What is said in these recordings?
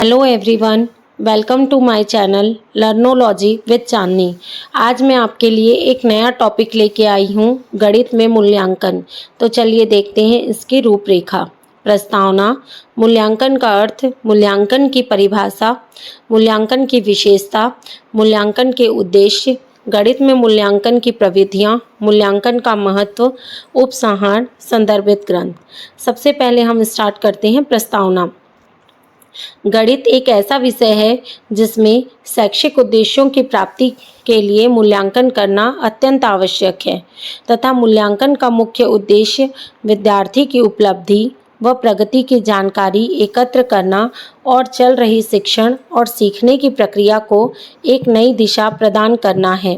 Hello everyone, welcome to my channel Learnology with Chandni. आज मैं आपके लिए एक नया टॉपिक लेके आई हूँ, गणित में मूल्यांकन। तो चलिए देखते हैं इसकी रूपरेखा। प्रस्तावना। मूल्यांकन का अर्थ, मूल्यांकन की परिभाषा, मूल्यांकन की विशेषता, मूल्यांकन के उद्देश्य, गणित में मूल्यांकन की प्रविधियाँ, मूल्यांकन का महत्व, उपसंहार, संदर्भित ग्रंथ। सबसे पहले हम स्टार्ट करते हैं प्रस्तावना। गणित एक ऐसा विषय है जिसमें शैक्षिक उद्देश्यों की प्राप्ति के लिए मूल्यांकन करना अत्यंत आवश्यक है तथा मूल्यांकन का मुख्य उद्देश्य विद्यार्थी की उपलब्धि व प्रगति की जानकारी एकत्र करना और चल रही शिक्षण और सीखने की प्रक्रिया को एक नई दिशा प्रदान करना है।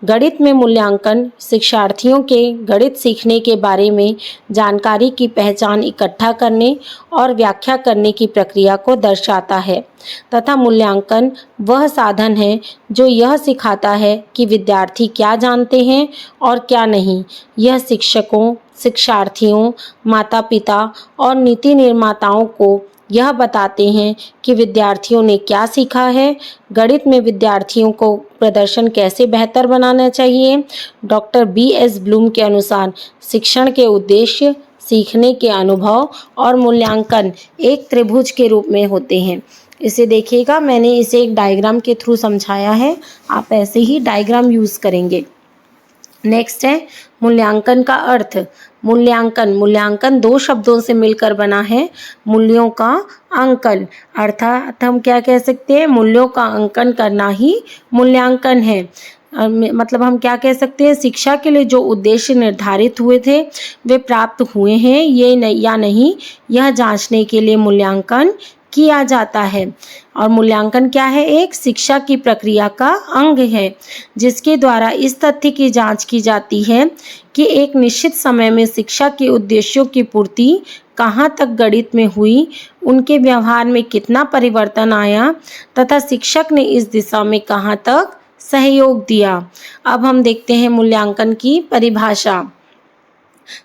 गणित में मूल्यांकन शिक्षार्थियों के गणित सीखने के बारे में जानकारी की पहचान इकट्ठा करने और व्याख्या करने की प्रक्रिया को दर्शाता है तथा मूल्यांकन वह साधन है जो यह सिखाता है कि विद्यार्थी क्या जानते हैं और क्या नहीं। यह शिक्षकों, शिक्षार्थियों, माता पिता और नीति निर्माताओं को यह बताते हैं कि विद्यार्थियों ने क्या सीखा है। गणित में विद्यार्थियों को प्रदर्शन कैसे बेहतर बनाना चाहिए। Doctor B.S. ब्लूम के अनुसार शिक्षण के उद्देश्य, सीखने के अनुभव और मूल्यांकन एक त्रिभुज के रूप में होते हैं। इसे देखिएगा, मैंने इसे एक डायग्राम के थ्रू समझाया है, आप ऐसे ही डायग्राम यूज़ करेंगे। नेक्स्ट है मूल्यांकन का अर्थ। मूल्यांकन दो शब्दों से मिलकर बना है। मूल्यों का अंकन, अर्थात हम क्या कह सकते हैं, मूल्यों का अंकन करना ही मूल्यांकन है। मतलब हम क्या कह सकते हैं, शिक्षा के लिए जो उद्देश्य निर्धारित हुए थे वे प्राप्त हुए हैं या नहीं, यह जांचने के लिए मूल्यांकन किया जाता है। और मूल्यांकन क्या है, एक शिक्षा की प्रक्रिया का अंग है जिसके द्वारा इस तथ्य की जांच की जाती है कि एक निश्चित समय में शिक्षा के उद्देश्यों की पूर्ति कहाँ तक गणित में हुई, उनके व्यवहार में कितना परिवर्तन आया तथा शिक्षक ने इस दिशा में कहाँ तक सहयोग दिया। अब हम देखते हैं मूल्यांकन की परिभाषा।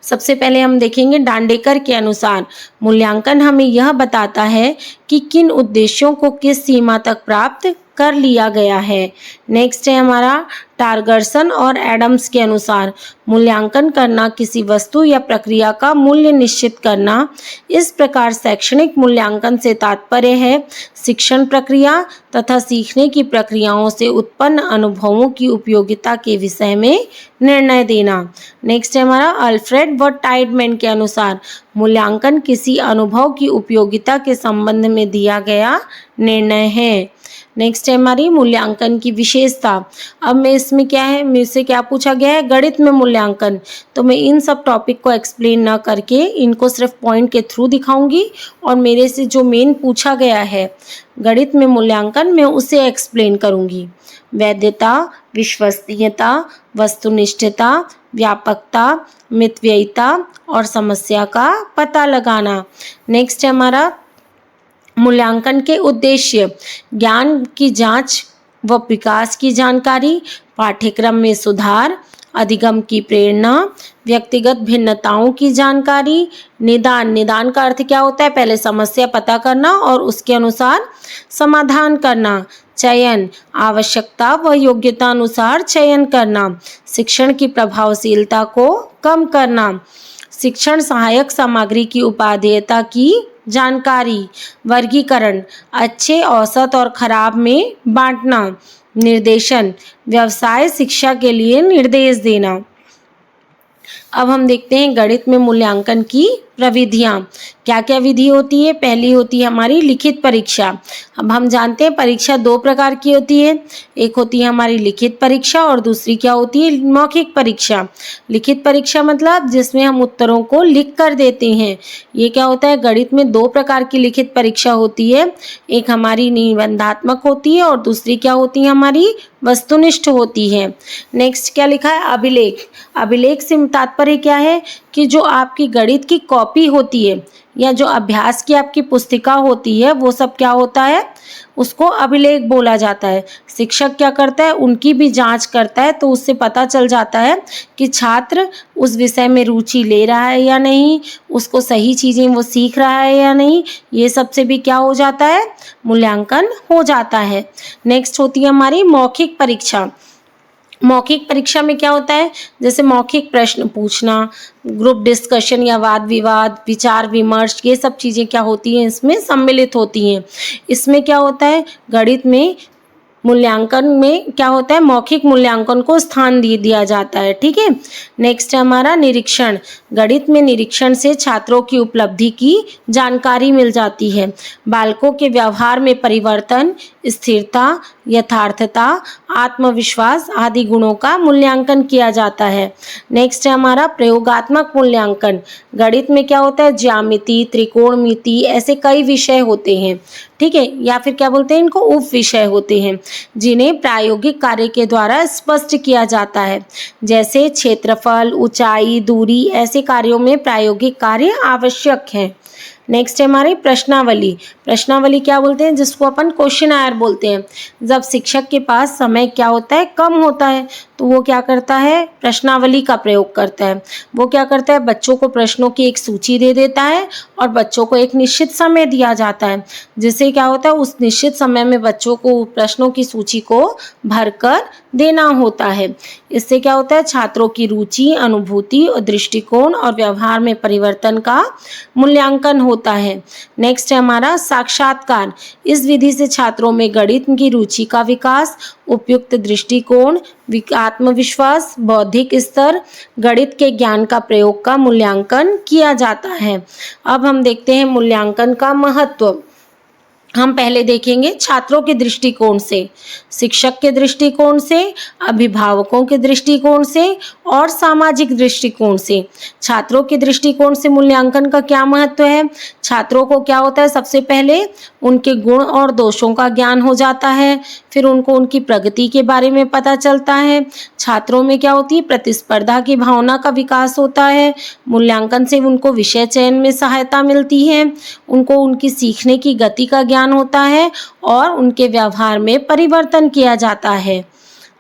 सबसे पहले हम देखेंगे डांडेकर के अनुसार मूल्यांकन हमें यह बताता है कि किन उद्देश्यों को किस सीमा तक प्राप्त कर लिया गया है। नेक्स्ट है हमारा टारगर्सन और एडम्स के अनुसार मूल्यांकन करना किसी वस्तु या प्रक्रिया का मूल्य निश्चित करना। इस प्रकार शैक्षणिक मूल्यांकन से तात्पर्य है शिक्षण प्रक्रिया तथा सीखने की प्रक्रियाओं से उत्पन्न अनुभवों की उपयोगिता के विषय में निर्णय देना। नेक्स्ट है हमारा अल्फ्रेड व टाइडमैन के अनुसार मूल्यांकन किसी अनुभव की उपयोगिता के संबंध में दिया गया निर्णय है। नेक्स्ट है हमारी मूल्यांकन की विशेषता। अब मैं इसमें क्या है, मेरे से क्या पूछा गया है, गणित में मूल्यांकन। तो मैं इन सब टॉपिक को एक्सप्लेन न करके इनको सिर्फ पॉइंट के थ्रू दिखाऊंगी और मेरे से जो मेन पूछा गया है गणित में मूल्यांकन, मैं उसे एक्सप्लेन करूंगी। वैधता, विश्वसनीयता, वस्तुनिष्ठता, व्यापकता, मितव्ययिता और समस्या का पता लगाना। नेक्स्ट है हमारा मूल्यांकन के उद्देश्य, ज्ञान की जांच व विकास की जानकारी, पाठ्यक्रम में सुधार, अधिगम की प्रेरणा, व्यक्तिगत भिन्नताओं की जानकारी, निदान का अर्थ क्या होता है, पहले समस्या पता करना और उसके अनुसार समाधान करना। चयन, आवश्यकता व योग्यता अनुसार चयन करना, शिक्षण की प्रभावशीलता को कम करना, शिक्षण सहायक सामग्री की उपादेयता की जानकारी, वर्गीकरण, अच्छे, औसत और खराब में बांटना, निर्देशन, व्यवसाय शिक्षा के लिए निर्देश देना। अब हम देखते हैं गणित में मूल्यांकन की प्रविधियाँ। क्या क्या विधि होती है, पहली होती है हमारी लिखित परीक्षा। अब हम जानते हैं परीक्षा दो प्रकार की होती है, एक होती है हमारी लिखित परीक्षा और दूसरी क्या होती है, मौखिक परीक्षा। लिखित परीक्षा मतलब जिसमें हम उत्तरों को लिख कर देते हैं। ये क्या होता है, गणित में दो प्रकार की लिखित परीक्षा होती है, एक हमारी निबंधात्मक होती है और दूसरी क्या होती है, हमारी वस्तुनिष्ठ होती है। नेक्स्ट क्या लिखा है, अभिलेख। अभिलेख से तात्पर्य क्या है कि जो आपकी गणित की कॉपी होती है या जो अभ्यास की आपकी पुस्तिका होती है वो सब क्या होता है, उसको अभिलेख बोला जाता है। शिक्षक क्या करता है, उनकी भी जांच करता है, तो उससे पता चल जाता है कि छात्र उस विषय में रुचि ले रहा है या नहीं, उसको सही चीज़ें वो सीख रहा है या नहीं, ये सब से भी क्या हो जाता है, मूल्यांकन हो जाता है। नेक्स्ट होती है हमारी मौखिक परीक्षा। मौखिक परीक्षा में क्या होता है, जैसे मौखिक प्रश्न पूछना, ग्रुप डिस्कशन या वाद विवाद, विचार विमर्श, ये सब चीज़ें क्या होती हैं, इसमें सम्मिलित होती हैं। इसमें क्या होता है, गणित में मूल्यांकन में क्या होता है, मौखिक मूल्यांकन को स्थान दिया जाता है। ठीक है। नेक्स्ट है हमारा निरीक्षण। गणित में निरीक्षण से छात्रों की उपलब्धि की जानकारी मिल जाती है। बालकों के व्यवहार में परिवर्तन, स्थिरता, यथार्थता, आत्मविश्वास आदि गुणों का मूल्यांकन किया जाता है। नेक्स्ट है हमारा प्रयोगात्मक मूल्यांकन। गणित में क्या होता है, ज्यामिति, त्रिकोणमिति, ऐसे कई विषय होते हैं। ठीक है, या फिर क्या बोलते हैं, इनको उप विषय होते हैं, जिन्हें प्रायोगिक कार्य के द्वारा स्पष्ट किया जाता है। जैसे क्षेत्रफल, ऊंचाई, दूरी, ऐसे कार्यों में प्रायोगिक कार्य आवश्यक है। नेक्स्ट है हमारी प्रश्नावली। प्रश्नावली क्या बोलते हैं, जिसको अपन क्वेश्चन आयर बोलते हैं। जब शिक्षक के पास समय क्या होता है, कम होता है, तो वो क्या करता है, प्रश्नावली का प्रयोग करता है। वो क्या करता है, बच्चों को प्रश्नों की एक सूची दे देता है और बच्चों को एक निश्चित समय दिया जाता है, जिससे क्या होता है, उस निश्चित समय में बच्चों को प्रश्नों की सूची को भरकर देना होता है। इससे क्या होता है, छात्रों की रुचि, अनुभूति और दृष्टिकोण और व्यवहार में परिवर्तन का मूल्यांकन होता है। नेक्स्ट है हमारा साक्षात्कार। इस विधि से छात्रों में गणित की रुचि का विकास, उपयुक्त दृष्टिकोण, आत्मविश्वास, बौद्धिक स्तर, गणित के ज्ञान का प्रयोग का मूल्यांकन किया जाता है। अब हम देखते हैं मूल्यांकन का महत्व। हम पहले देखेंगे छात्रों के दृष्टिकोण से, शिक्षक के दृष्टिकोण से, अभिभावकों के दृष्टिकोण से और सामाजिक दृष्टिकोण से। छात्रों के दृष्टिकोण से मूल्यांकन का क्या महत्व है। छात्रों को क्या होता है, सबसे पहले उनके गुण और दोषों का ज्ञान हो जाता है, फिर उनको उनकी प्रगति के बारे में पता चलता है। छात्रों में क्या होती है, प्रतिस्पर्धा की भावना का विकास होता है। मूल्यांकन से उनको विषय चयन में सहायता मिलती है, उनको उनकी सीखने की गति का ज्ञान होता है और उनके व्यवहार में परिवर्तन किया जाता है।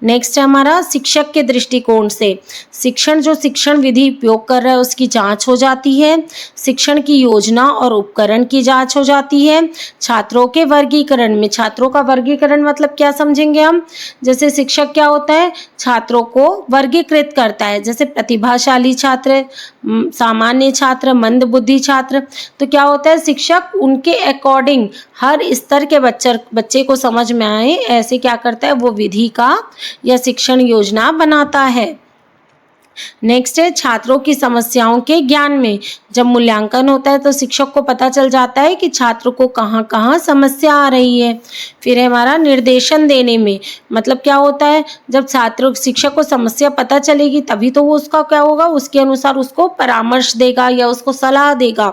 नेक्स्ट है हमारा शिक्षक के दृष्टिकोण से। शिक्षण विधि उपयोग कर रहा है उसकी जांच हो जाती है। शिक्षण की योजना और उपकरण की जांच हो जाती है। छात्रों के वर्गीकरण में, छात्रों का वर्गीकरण मतलब क्या समझेंगे हम, जैसे शिक्षक क्या होता है, छात्रों को वर्गीकृत करता है, जैसे प्रतिभाशाली छात्र, सामान्य छात्र, मंदबुद्धि छात्र। तो क्या होता है, शिक्षक उनके अकॉर्डिंग हर स्तर के बच्चे को समझ में आए ऐसे क्या करता है, वो विधि का या शिक्षण योजना बनाता है। नेक्स्ट है छात्रों की समस्याओं के ज्ञान में। जब मूल्यांकन होता है तो शिक्षक को पता चल जाता है कि छात्र को कहाँ कहाँ समस्या आ रही है। फिर है हमारा निर्देशन देने में, मतलब क्या होता है, जब शिक्षक को समस्या पता चलेगी तभी तो वो उसका क्या होगा, उसके अनुसार उसको परामर्श देगा या उसको सलाह देगा।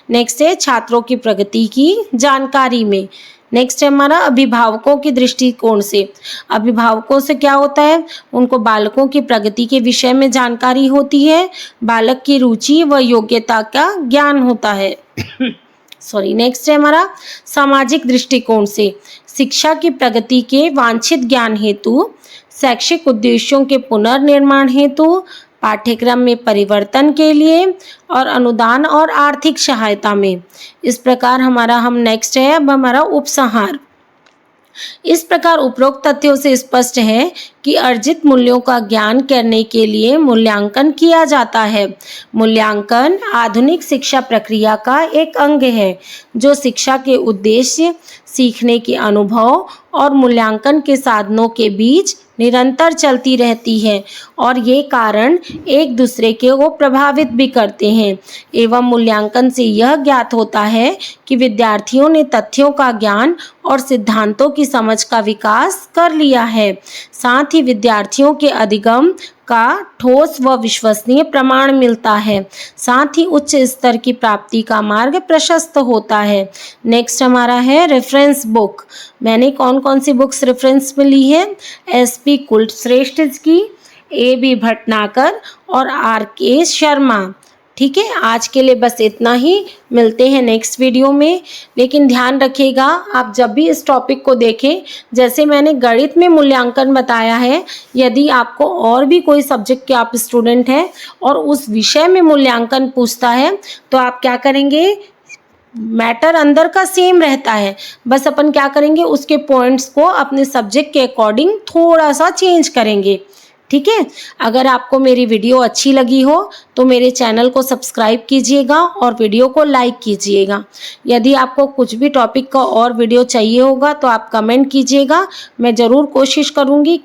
नेक्स्ट है छात्रों की प्रगति की जानकारी में। नेक्स्ट है हमारा अभिभावकों के दृष्टिकोण से। अभिभावकों से क्या होता है, उनको बालकों की प्रगति के विषय में जानकारी होती है, बालक की रुचि व योग्यता का ज्ञान होता है। नेक्स्ट है हमारा सामाजिक दृष्टिकोण से। शिक्षा की प्रगति के वांछित ज्ञान हेतु, शैक्षिक उद्देश्यों के पुनर्निर्माण हेतु, पाठ्यक्रम में परिवर्तन के लिए और अनुदान और आर्थिक सहायता में। इस प्रकार हम नेक्स्ट है अब हमारा उपसंहार। इस प्रकार उपरोक्त तथ्यों से स्पष्ट है कि अर्जित मूल्यों का ज्ञान करने के लिए मूल्यांकन किया जाता है। मूल्यांकन आधुनिक शिक्षा प्रक्रिया का एक अंग है जो शिक्षा के उद्देश्य, सीखने के अनुभव और मूल्यांकन के साधनों के बीच निरंतर चलती रहती है और ये कारण एक दूसरे को प्रभावित भी करते हैं। एवं मूल्यांकन से यह ज्ञात होता है कि विद्यार्थियों ने तथ्यों का ज्ञान और सिद्धांतों की समझ का विकास कर लिया है। साथ ही विद्यार्थियों के अधिगम का ठोस व विश्वसनीय प्रमाण मिलता है। साथ ही उच्च स्तर की प्राप्ति का मार्ग प्रशस्त होता है। नेक्स्ट हमारा है रेफरेंस बुक। मैंने कौन कौन सी बुक्स रेफरेंस में ली है, SP कुलश्रेष्ठ की, AB भटनागर और RK शर्मा। ठीक है, आज के लिए बस इतना ही। मिलते हैं नेक्स्ट वीडियो में। लेकिन ध्यान रखिएगा, आप जब भी इस टॉपिक को देखें, जैसे मैंने गणित में मूल्यांकन बताया है, यदि आपको और भी कोई सब्जेक्ट के आप स्टूडेंट हैं और उस विषय में मूल्यांकन पूछता है, तो आप क्या करेंगे, मैटर अंदर का सेम रहता है, बस अपन क्या करेंगे, उसके पॉइंट्स को अपने सब्जेक्ट के अकॉर्डिंग थोड़ा सा चेंज करेंगे। ठीक है, अगर आपको मेरी वीडियो अच्छी लगी हो तो मेरे चैनल को सब्सक्राइब कीजिएगा और वीडियो को लाइक कीजिएगा। यदि आपको कुछ भी टॉपिक का और वीडियो चाहिए होगा तो आप कमेंट कीजिएगा, मैं ज़रूर कोशिश करूँगी